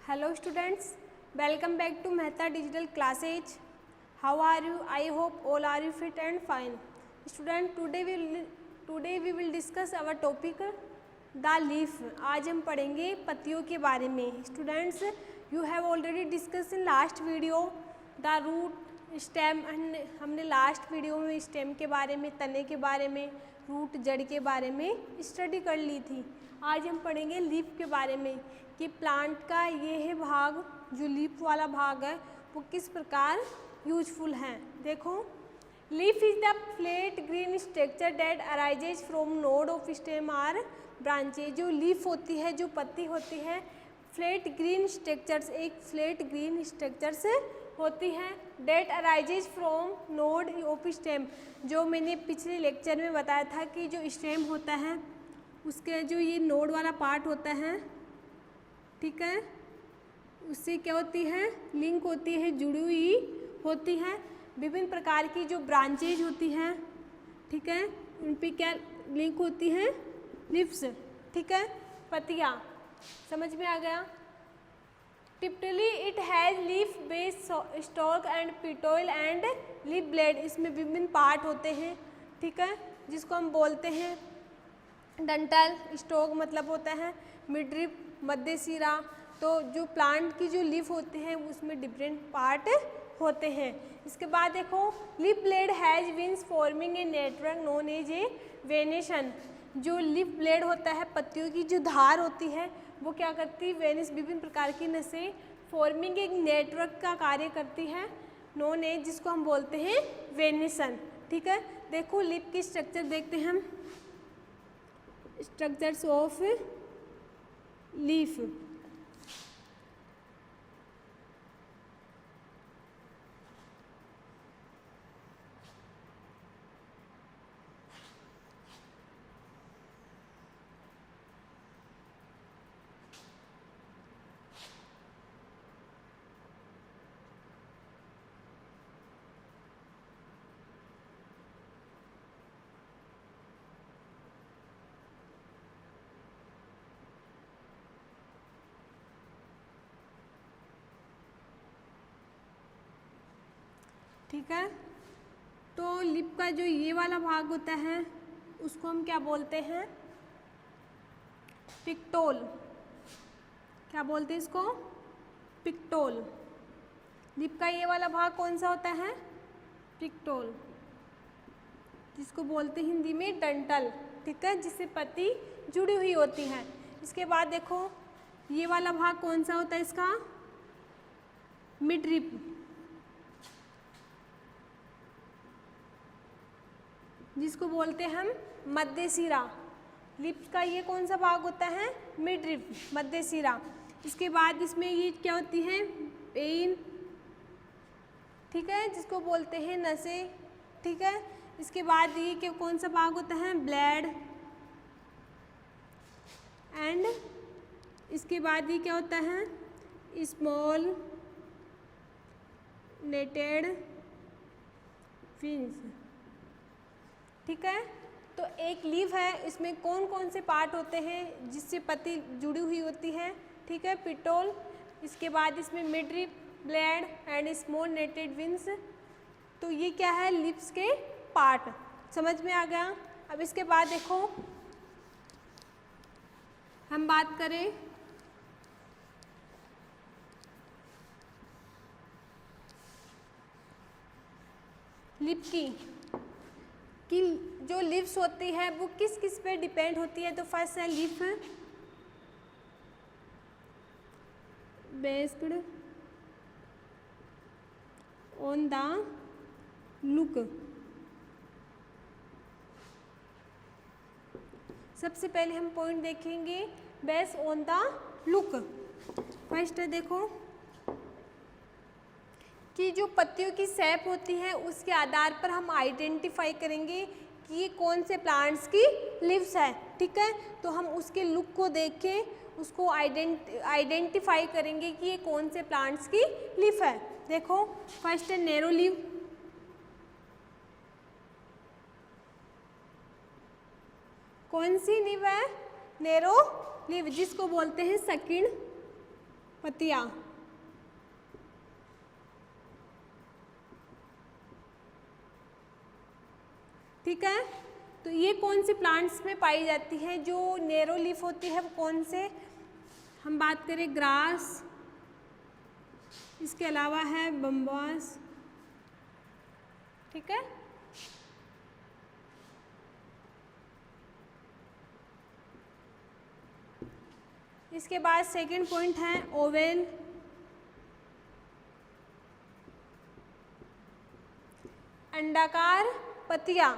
Hello students, welcome back to Mehta Digital Classes. How are you? I hope all are you fit and fine. Student, today we will discuss our topic the leaf. आज हम पढ़ेंगे पत्तियों के बारे में. Students, you have already discussed in last video the root, stem. हमने last video में stem के बारे में, तने के बारे में, रूट जड़ के बारे में स्टडी कर ली थी. आज हम पढ़ेंगे लीफ के बारे में कि प्लांट का ये है भाग, जो लीफ वाला भाग है वो किस प्रकार यूजफुल है. देखो, leaf is the flat green structure that arises from node of stem or branches. जो लीफ होती है, जो पत्ती होती है, फ्लैट ग्रीन स्ट्रक्चर्स, एक फ्लैट ग्रीन स्ट्रक्चर्स होती हैं. That arises from node of stem, जो मैंने पिछले लेक्चर में बताया था कि जो स्टेम होता है उसके जो ये नोड वाला पार्ट होता है, ठीक है, उससे क्या होती है, लिंक होती है, जुड़ी हुई होती है. विभिन्न प्रकार की जो ब्रांचेज होती हैं, ठीक है, उन पे क्या लिंक होती है, लीव्स, ठीक है, पत्तियाँ. समझ में आ गया. Typically it has leaf base stock and Pitol and leaf blade. इसमें विभिन्न पार्ट होते हैं, ठीक है, जिसको हम बोलते हैं डंटल. स्टॉक मतलब होता है मिडरिप, मध्य सिरा. तो जो प्लांट की जो लीफ होते हैं उसमें डिफरेंट पार्ट होते हैं. इसके बाद देखो, leaf blade has wings forming a network known as a venation. जो लीफ ब्लेड होता है, पत्तियों की जो धार होती है, वो क्या करती है, वेनिस, विभिन्न प्रकार की नसें फॉर्मिंग एक नेटवर्क का कार्य करती है, नोन एज, जिसको हम बोलते हैं वेनेशन. ठीक है. देखो, लीफ की स्ट्रक्चर देखते हैं हम, स्ट्रक्चर्स ऑफ लीफ. ठीक है. तो लिप का जो ये वाला भाग होता है उसको हम क्या बोलते हैं, पिक्टोल. क्या बोलते हैं इसको, पिक्टोल. लिप का ये वाला भाग कौन सा होता है, पिक्टोल, जिसको बोलते हैं हिंदी में डंटल. ठीक है, जिससे पत्ती जुड़ी हुई होती है. इसके बाद देखो, ये वाला भाग कौन सा होता है इसका, मिडरिप. जिसको बोलते हैं हम मध्य सिरा. लिप्स का ये कौन सा भाग होता है, मिडरिप, मध्य सिरा. इसके बाद इसमें ये क्या होती है, पेन, ठीक है, जिसको बोलते हैं नसें. ठीक है. इसके बाद ये क्या कौन सा भाग होता है, ब्लेड. एंड इसके बाद ये क्या होता है, स्मॉल नेटेड विंग्स. ठीक है. तो एक लीफ है, इसमें कौन कौन से पार्ट होते हैं जिससे पत्ती जुड़ी हुई होती है, ठीक है, पिटोल. इसके बाद इसमें midrib, blade and small netted wings. तो ये क्या है, लीव्स के पार्ट. समझ में आ गया. अब इसके बाद देखो, हम बात करें लीफ की जो लीव्स होती है वो किस किस पे डिपेंड होती है. तो फर्स्ट है leaf based on the look. सबसे पहले हम पॉइंट देखेंगे based on the look. First है, देखो कि जो पत्तियों की शेप होती है उसके आधार पर हम आइडेंटिफाई करेंगे कि ये कौन से प्लांट्स की लीव्स है. ठीक है. तो हम उसके लुक को देख के उसको आइडेंटिफाई करेंगे कि ये कौन से प्लांट्स की लीफ है. देखो, फर्स्ट है नैरो लीव. कौन सी लीव है, नैरो लीव, जिसको बोलते हैं सकिड़ पत्तियाँ। ठीक है, तो ये कौन से प्लांट्स में पाई जाती है? जो नैरो लीफ होती है वो कौन से, हम बात करें ग्रास, इसके अलावा है बम्बास। ठीक है, इसके बाद सेकंड पॉइंट है ओवेल, अंडाकार पत्तियां।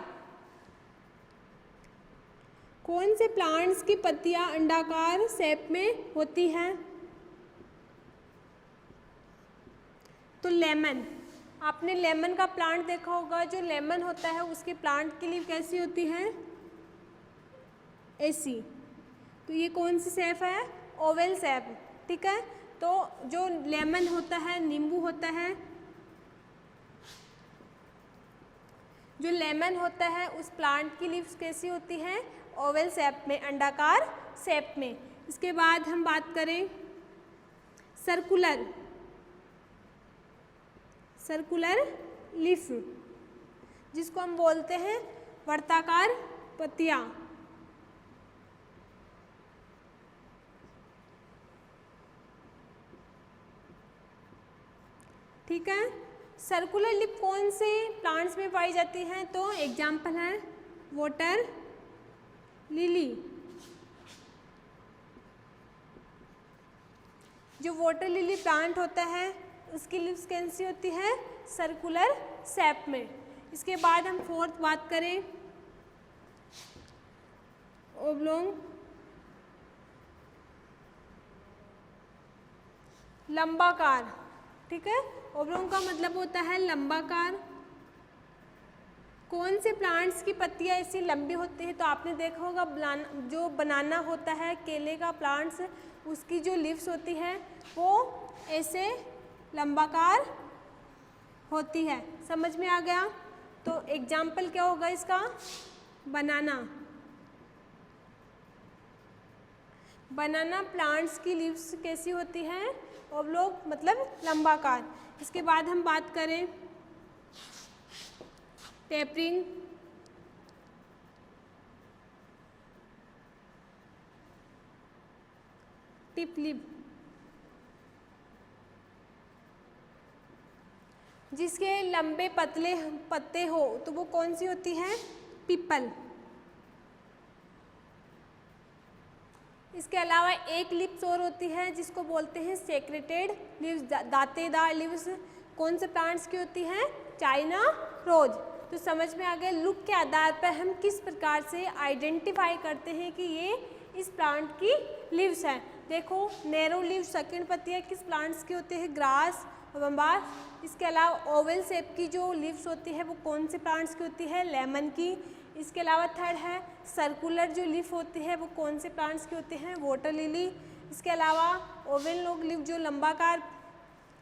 कौन से प्लांट्स की पत्तियां अंडाकार शेप में होती हैं? तो लेमन, आपने लेमन का प्लांट देखा होगा। जो लेमन होता है उसके प्लांट की लीफ कैसी होती है? ऐसी। तो ये कौन सी शेप है? Oval shape. ठीक है, तो जो लेमन होता है, नींबू होता है, जो लेमन होता है उस प्लांट की लीव्स कैसी होती हैं? ओवल शेप में, अंडाकार शेप में। इसके बाद हम बात करें सर्कुलर, सर्कुलर लीफ, जिसको हम बोलते हैं वर्ताकार पत्तियां। ठीक है, सर्कुलर लीफ कौन से प्लांट्स में पाई जाती हैं? तो एग्जाम्पल है वाटर लिली। जो वाटर लिली प्लांट होता है उसकी लीव्स कैसी होती है? सर्कुलर शेप में। इसके बाद हम फोर्थ बात करें ओब्लोंग, लंबाकार। ठीक है, ओब्लोंग का मतलब होता है लंबाकार। कौन से प्लांट्स की पत्तियां ऐसी लंबी होती है? तो आपने देखा होगा जो बनाना होता है, केले का प्लांट्स, उसकी जो लीव्स होती है वो ऐसे लंबाकार होती है। समझ में आ गया? तो एग्जाम्पल क्या होगा इसका? बनाना। बनाना प्लांट्स की लीव्स कैसी होती हैं? ओब्लोंग, मतलब लंबाकार। इसके बाद हम बात करें टेपरिंग, टिप लीफ, जिसके लंबे पतले पत्ते हो तो वो कौन सी होती है? पीपल। इसके अलावा एक लीव्स और होती है जिसको बोलते हैं सेक्रेटेड लीव्स, दांतेदार लीव्स। कौन से प्लांट्स की होती हैं? China rose. तो समझ में आ गया, लुक के आधार पर हम किस प्रकार से आइडेंटिफाई करते हैं कि ये इस प्लांट की लीव्स हैं। देखो, नैरो लीव सेकंड पत्तियां किस प्लांट्स की होती है? ग्रास और बम्बास। इसके अलावा ओवल शेप की जो लीव्स होती है वो कौन से प्लांट्स की होती है? लेमन की। इसके अलावा थर्ड है सर्कुलर जो लीफ होती है वो कौन से प्लांट्स की होती हैं? Water lily. इसके अलावा ओवल लॉन्ग लीफ जो लंबाकार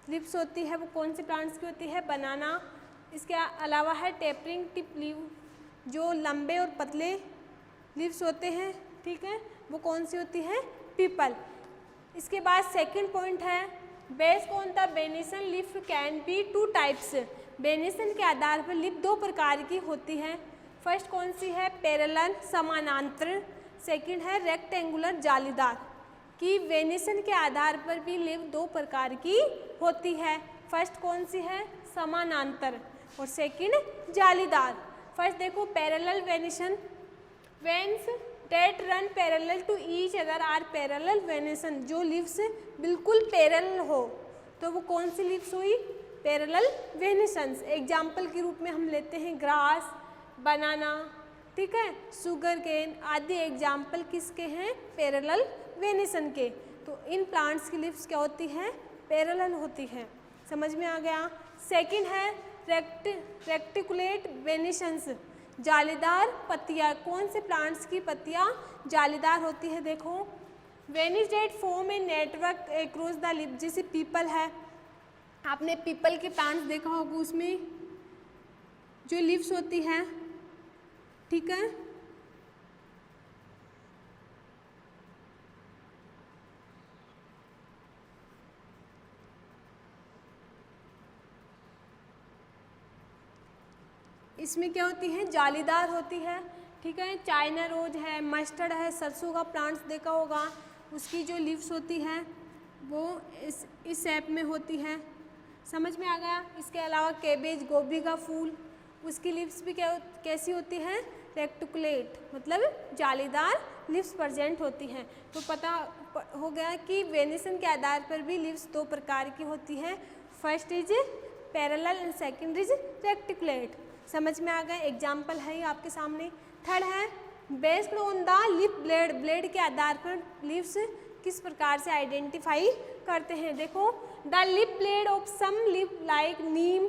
लीव्स होती है वो कौन से प्लांट्स की होती है? बनाना। इसके अलावा है टेपरिंग टिप लीव, जो लंबे और पतले लीव्स होते हैं। ठीक है, वो कौन सी होती है? पीपल। इसके बाद सेकंड पॉइंट है based on the venation leaf can be two types. Venation के आधार पर लीफ दो प्रकार की होती है। फर्स्ट कौन सी है? पैरेलल, समानांतर। सेकंड है रेक्टेंगुलर, जालीदार। कि वेनेशन के आधार पर भी लीफ दो प्रकार की होती है। फर्स्ट कौन सी है? समानांतर, और सेकंड जालीदार। फर्स्ट देखो parallel venation, veins that run parallel to each other are parallel venation. जो लीव्स बिल्कुल पैरेलल हो तो वो कौन सी लीव्स हुई? Parallel venations. एग्जाम्पल के रूप में हम लेते हैं ग्रास, बनाना, ठीक है, शुगर केन आदि एग्जाम्पल किसके हैं? पैरेलल वेनेशन के। तो इन प्लांट्स की लीव्स क्या होती हैं? पैरेलल होती हैं। समझ में आ गया? सेकंड है रेक्टिकुलेट वेनेशंस, जालीदार पत्तियां। कौन से प्लांट्स की पत्तियां जालीदार होती है? देखो, veins that form a network across the leaf. जैसे पीपल है, आपने पीपल के प्लांट्स देखा होगा, उसमें जो लीव्स होती है, ठीक है, इसमें क्या होती है, जालीदार होती है, ठीक है। चाइना रोज है, मस्टर्ड है, सरसों का प्लांट्स देखा होगा, उसकी जो लीव्स होती है वो इस शेप में होती है, समझ में आ गया। इसके अलावा कैबेज, गोभी का फूल, उसकी लीव्स भी कैसी होती है, रेक्टिकुलेट, मतलब जालीदार लीव्स प्रेजेंट होती हैं। तो पता हो गया कि वेनेसन के आधार पर भी लीव्स दो प्रकार की होती हैं, first is parallel and second is reticulate. समझ में आ गया, एग्जाम्पल है ये आपके सामने। थर्ड है based on the leaf blade, blade के आधार पर लीव्स किस प्रकार से आइडेंटिफाई करते हैं। देखो, the leaf blade of some leaf like neem,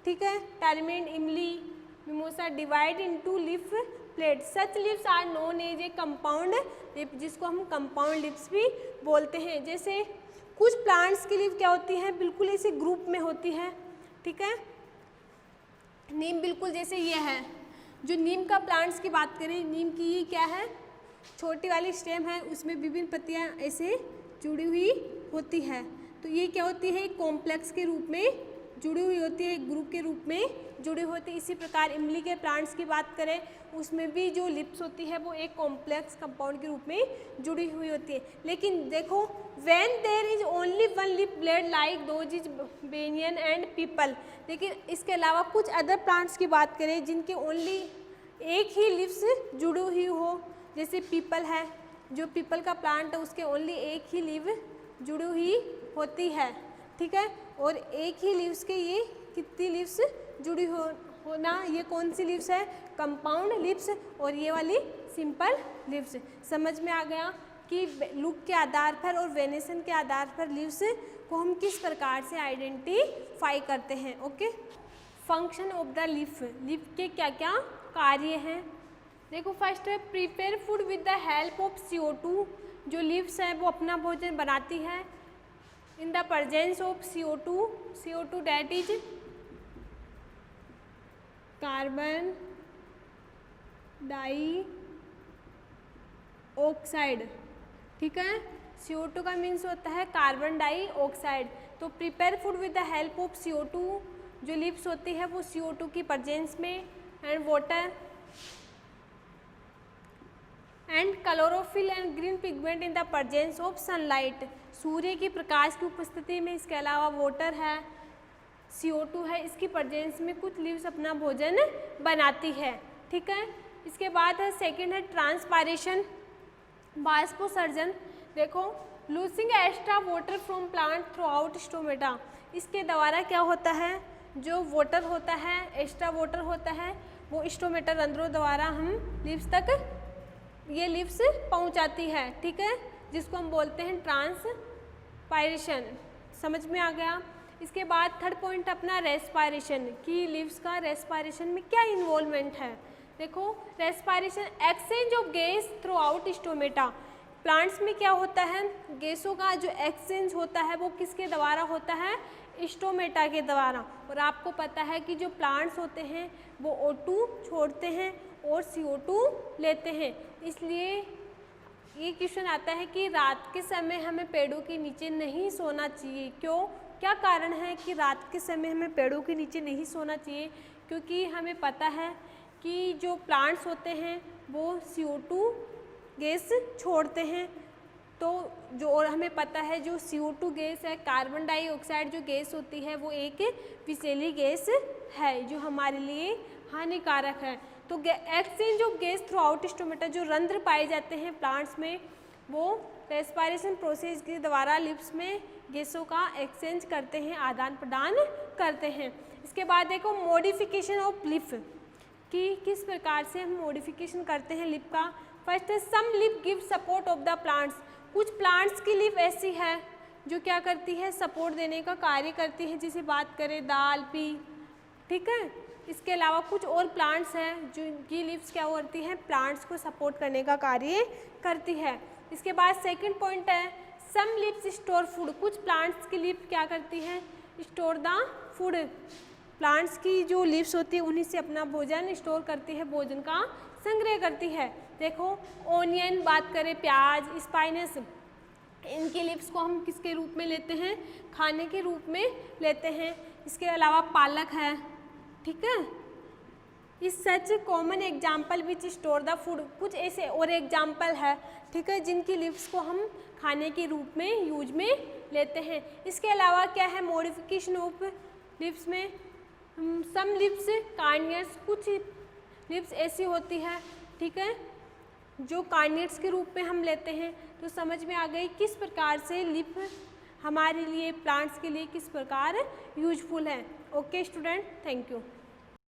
ठीक है, टर्मेंट, इमली, mimosa divide into leaf plate, such leaves are known as a compound leaf, जिसको हम कंपाउंड लिप्स भी बोलते हैं। जैसे कुछ प्लांट्स की लीफ क्या होती है, बिल्कुल इसी ग्रुप में होती है, ठीक है। नीम बिल्कुल जैसे ये है, जो नीम का प्लांट्स की बात करें, नीम की ये क्या है, छोटी वाली स्टेम है, उसमें विभिन्न पत्तियां ऐसे जुड़ी हुई होती है। तो ये क्या होती है, एक कॉम्प्लेक्स के रूप में जुड़ी हुई होती है, एक ग्रुप के रूप में जुड़ी होती है। इसी प्रकार इमली के प्लांट्स की बात करें, उसमें भी जो लिप्स होती है वो एक कॉम्प्लेक्स कंपाउंड के रूप में जुड़ी हुई होती है। लेकिन देखो, when there is only one leaf blade like those is banyan and peepal, लेकिन इसके अलावा कुछ अदर प्लांट्स की बात करें जिनके ओनली एक ही लिप्स जुड़ी हुई हो, जैसे पीपल है, जो पीपल का प्लांट है उसके ओनली एक ही लीव जुड़ी हुई होती है, ठीक है। और एक ही लीव्स के ये कितनी लीव्स जुड़ी होना, ये कौन सी लीव्स है, कंपाउंड लीव्स, और ये वाली सिंपल लीव्स। समझ में आ गया कि लुक के आधार पर और वेनेसन के आधार पर लीव्स को हम किस प्रकार से आइडेंटिफाई करते हैं। Okay, function of the leaf, leaf के क्या क्या कार्य हैं। देखो, फर्स्ट है prepare food with the help of CO2, जो लीव्स है वो अपना भोजन बनाती है इन the presence of CO2 that is carbon dioxide, ठीक है। CO2 का मीन्स होता है कार्बन डाइऑक्साइड। तो prepare food with the help of CO2, जो लीव्स होती है वो CO2 की प्रेजेंस में, and water and chlorophyll and green pigment in the presence of sunlight, सूर्य की प्रकाश की उपस्थिति में। इसके अलावा वाटर है, CO2 है, इसकी प्रेजेंस में कुछ लीव्स अपना भोजन बनाती है, ठीक है। इसके बाद है सेकंड है ट्रांसपायरेशन, बाष्पोत्सर्जन। देखो, losing extra water from plant through out stomata, इसके द्वारा क्या होता है, जो वाटर होता है, एक्स्ट्रा वाटर होता है, वो स्टोमेटा रंध्रों द्वारा हम लीव्स तक ये लीव्स पहुंचाती है, ठीक है, जिसको हम बोलते हैं ट्रांसपायरेशन। समझ में आ गया। इसके बाद थर्ड पॉइंट अपना रेस्पायरेशन, कि लीव्स का रेस्पायरेशन में क्या इन्वॉल्वमेंट है। देखो, respiration exchange of gas through out stomata, plants में क्या होता है, गैसों का जो एक्सचेंज होता है वो किसके द्वारा होता है, स्टोमेटा के द्वारा। और आपको पता है कि जो प्लांट्स होते हैं वो O2 छोड़ते हैं और CO2 लेते हैं, इसलिए ये क्वेश्चन आता है कि रात के समय हमें पेड़ों के नीचे नहीं सोना चाहिए। क्यों, क्या कारण है कि रात के समय हमें पेड़ों के नीचे नहीं सोना चाहिए, क्योंकि हमें पता है कि जो प्लांट्स होते हैं वो CO2 गैस छोड़ते हैं। तो जो, और हमें पता है जो CO2 गैस है, कार्बन डाइऑक्साइड जो गैस होती है वो एक विषैली गैस है जो हमारे लिए हानिकारक है। तो exchange of gas through out stomata, जो रंध्र पाए जाते हैं प्लांट्स में, वो रेस्पायरेशन प्रोसेस के द्वारा लिप्स में गैसों का एक्सचेंज करते हैं, आदान प्रदान करते हैं। इसके बाद देखो मॉडिफिकेशन ऑफ लिप, कि किस प्रकार से हम मॉडिफिकेशन करते हैं लिप का। फर्स्ट है some leaf give support of the plants, कुछ प्लांट्स की लिप ऐसी है जो क्या करती है, सपोर्ट देने का कार्य करती है, जिसे बात करें दाल, पी, ठीक है। इसके अलावा कुछ और प्लांट्स हैं जिनकी लीव्स क्या करती हैं, प्लांट्स को सपोर्ट करने का कार्य करती है। इसके बाद सेकंड पॉइंट है सम लीव्स स्टोर फूड, कुछ प्लांट्स की लीव क्या करती है, स्टोर द फूड, प्लांट्स की जो लीव्स होती है उन्हीं से अपना भोजन स्टोर करती है, भोजन का संग्रह करती है। देखो, ओनियन बात करें, प्याज, स्पाइनस, इनकी लीव्स को हम किसके रूप में लेते हैं, खाने के रूप में लेते हैं। इसके अलावा पालक है, ठीक है, is such common example which store the food, कुछ ऐसे और एग्जाम्पल है, ठीक है, जिनकी लिप्स को हम खाने के रूप में यूज में लेते हैं। इसके अलावा क्या है, मॉडिफिकेशन ऑफ लिप्स में सम लिप्स कार्नियर्स, कुछ लिप्स ऐसी होती है, ठीक है, जो कार्नियर्स के रूप में हम लेते हैं। तो समझ में आ गई किस प्रकार से लिप हमारे लिए, प्लांट्स के लिए किस प्रकार यूजफुल है। Okay student, thank you.